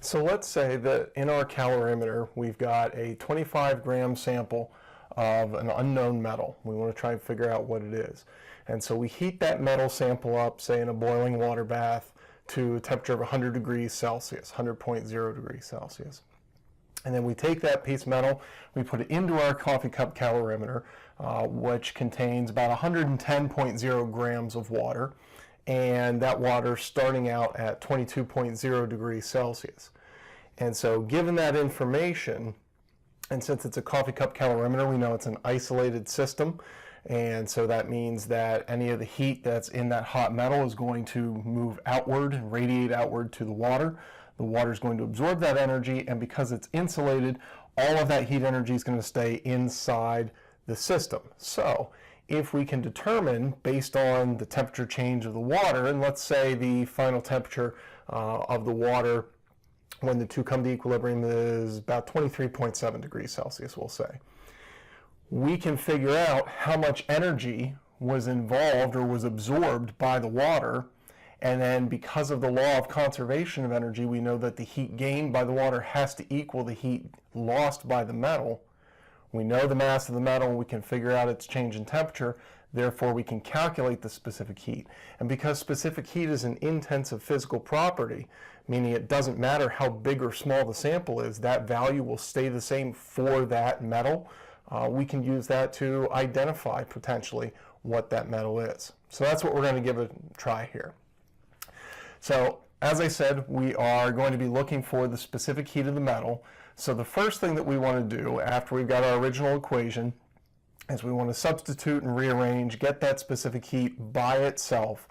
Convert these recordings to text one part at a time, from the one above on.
So let's say that in our calorimeter, we've got a 25-gram sample of an unknown metal. We want to try and figure out what it is. And so we heat that metal sample up, say in a boiling water bath, to a temperature of 100 degrees Celsius, 100.0 degrees Celsius. And then we take that piece of metal, we put it into our coffee cup calorimeter, which contains about 110.0 grams of water. And that water starting out at 22.0 degrees Celsius. And so given that information, and since it's a coffee cup calorimeter, we know it's an isolated system, and so that means that any of the heat that's in that hot metal is going to move outward and radiate outward to the water. The water is going to absorb that energy, and because it's insulated, all of that heat energy is going to stay inside the system. So if we can determine, based on the temperature change of the water, and let's say the final temperature of the water when the two come to equilibrium is about 23.7 degrees Celsius, we'll say, we can figure out how much energy was involved or was absorbed by the water, and then because of the law of conservation of energy, we know that the heat gained by the water has to equal the heat lost by the metal. We know the mass of the metal, we can figure out its change in temperature, therefore we can calculate the specific heat. And because specific heat is an intensive physical property, meaning it doesn't matter how big or small the sample is, that value will stay the same for that metal, we can use that to identify potentially what that metal is. So that's what we're going to give a try here. So as I said, we are going to be looking for the specific heat of the metal. So the first thing that we want to do after we've got our original equation is we want to substitute and rearrange, get that specific heat by itself.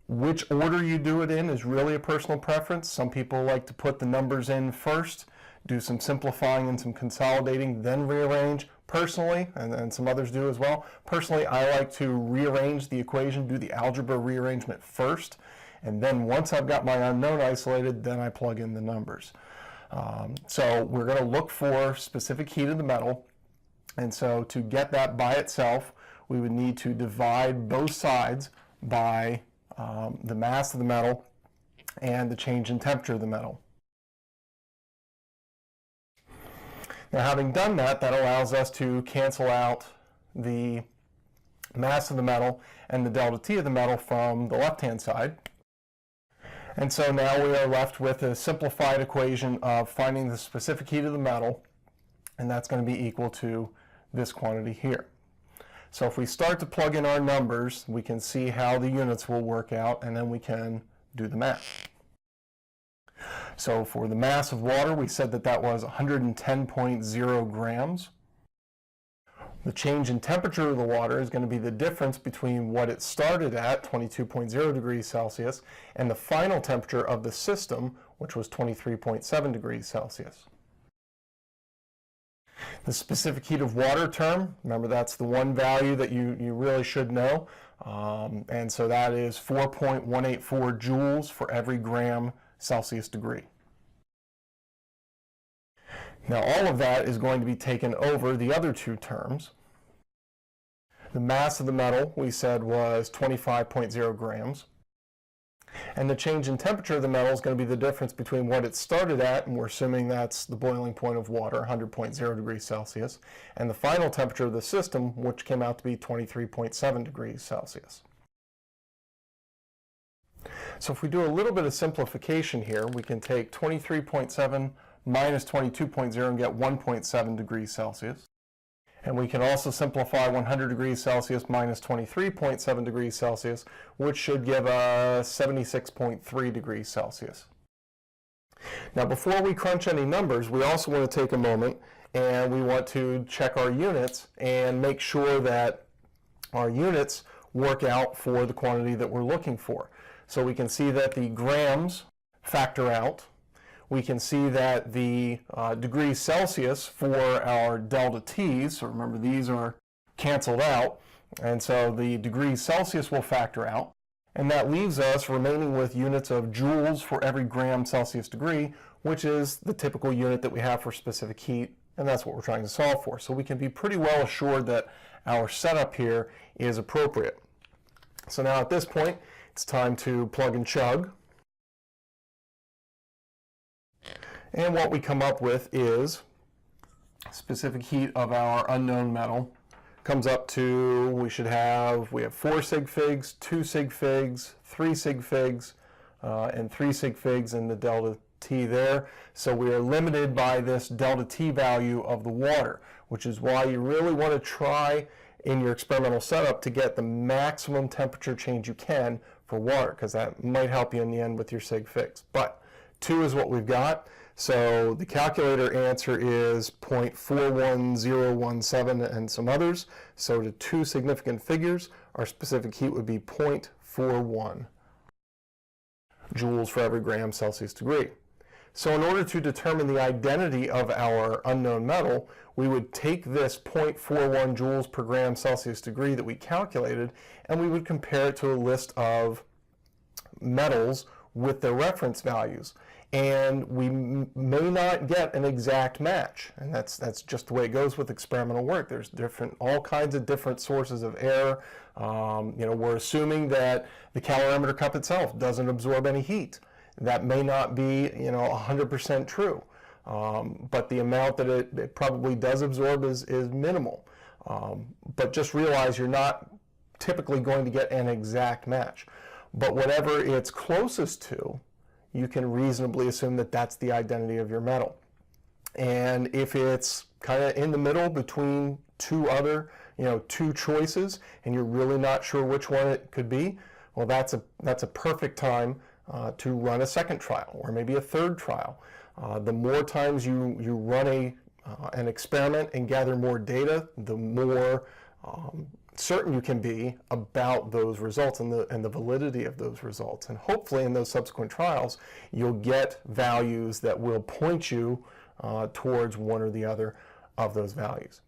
Which order you do it in is really a personal preference. Some people like to put the numbers in first, do some simplifying and some consolidating, then rearrange. Personally, and some others do as well, personally I like to rearrange the equation, do the algebra rearrangement first, and then once I've got my unknown isolated, then I plug in the numbers. So we're going to look for specific heat of the metal, and so to get that by itself, we would need to divide both sides by the mass of the metal and the change in temperature of the metal. Now, having done that, that allows us to cancel out the mass of the metal and the delta T of the metal from the left-hand side. And so now we are left with a simplified equation of finding the specific heat of the metal, and that's going to be equal to this quantity here. So if we start to plug in our numbers, we can see how the units will work out, and then we can do the math. So for the mass of water, we said that that was 110.0 grams. The change in temperature of the water is going to be the difference between what it started at, 22.0 degrees Celsius, and the final temperature of the system, which was 23.7 degrees Celsius. The specific heat of water term, remember that's the one value that you really should know, and so that is 4.184 joules for every gram Celsius degree. Now all of that is going to be taken over the other two terms. The mass of the metal we said was 25.0 grams. And the change in temperature of the metal is going to be the difference between what it started at, and we're assuming that's the boiling point of water, 100.0 degrees Celsius, and the final temperature of the system, which came out to be 23.7 degrees Celsius. So if we do a little bit of simplification here, we can take 23.7 minus 22.0 and get 1.7 degrees Celsius. And we can also simplify 100 degrees Celsius minus 23.7 degrees Celsius, which should give us 76.3 degrees Celsius. Now before we crunch any numbers, we also want to take a moment and we want to check our units and make sure that our units work out for the quantity that we're looking for. So we can see that the grams factor out. We can see that the degrees Celsius for our delta T's, so remember these are canceled out, and so the degrees Celsius will factor out. And that leaves us remaining with units of joules for every gram Celsius degree, which is the typical unit that we have for specific heat, and that's what we're trying to solve for. So we can be pretty well assured that our setup here is appropriate. So now at this point, it's time to plug and chug. And what we come up with is specific heat of our unknown metal comes up to, we have 4 sig figs, 2 sig figs, 3 sig figs, and 3 sig figs in the delta T there. So we are limited by this delta T value of the water, which is why you really want to try in your experimental setup to get the maximum temperature change you can for water, because that might help you in the end with your sig figs. But 2 is what we've got. So the calculator answer is 0.41017 and some others. So to 2 significant figures, our specific heat would be 0.41 joules for every gram Celsius degree. So in order to determine the identity of our unknown metal, we would take this 0.41 joules per gram Celsius degree that we calculated, and we would compare it to a list of metals with their reference values. And we may not get an exact match, and that's just the way it goes with experimental work. There's all kinds of different sources of error. We're assuming that the calorimeter cup itself doesn't absorb any heat. That may not be 100% true, but the amount that it probably does absorb is minimal. But just realize you're not typically going to get an exact match. But whatever it's closest to, you can reasonably assume that that's the identity of your metal. And if it's kind of in the middle between two choices, and you're really not sure which one it could be, well, that's a perfect time to run a second trial, or maybe a third trial. The more times you run an experiment and gather more data, the more certain you can be about those results and the validity of those results. And hopefully in those subsequent trials, you'll get values that will point you towards one or the other of those values.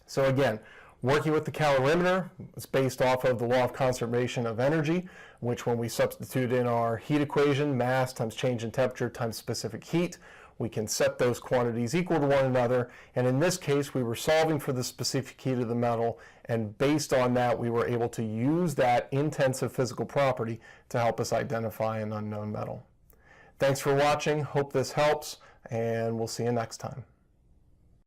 So again, working with the calorimeter is based off of the law of conservation of energy, which when we substitute in our heat equation, mass times change in temperature times specific heat, we can set those quantities equal to one another. And in this case, we were solving for the specific heat of the metal, and based on that, we were able to use that intensive physical property to help us identify an unknown metal. Thanks for watching. Hope this helps, and we'll see you next time.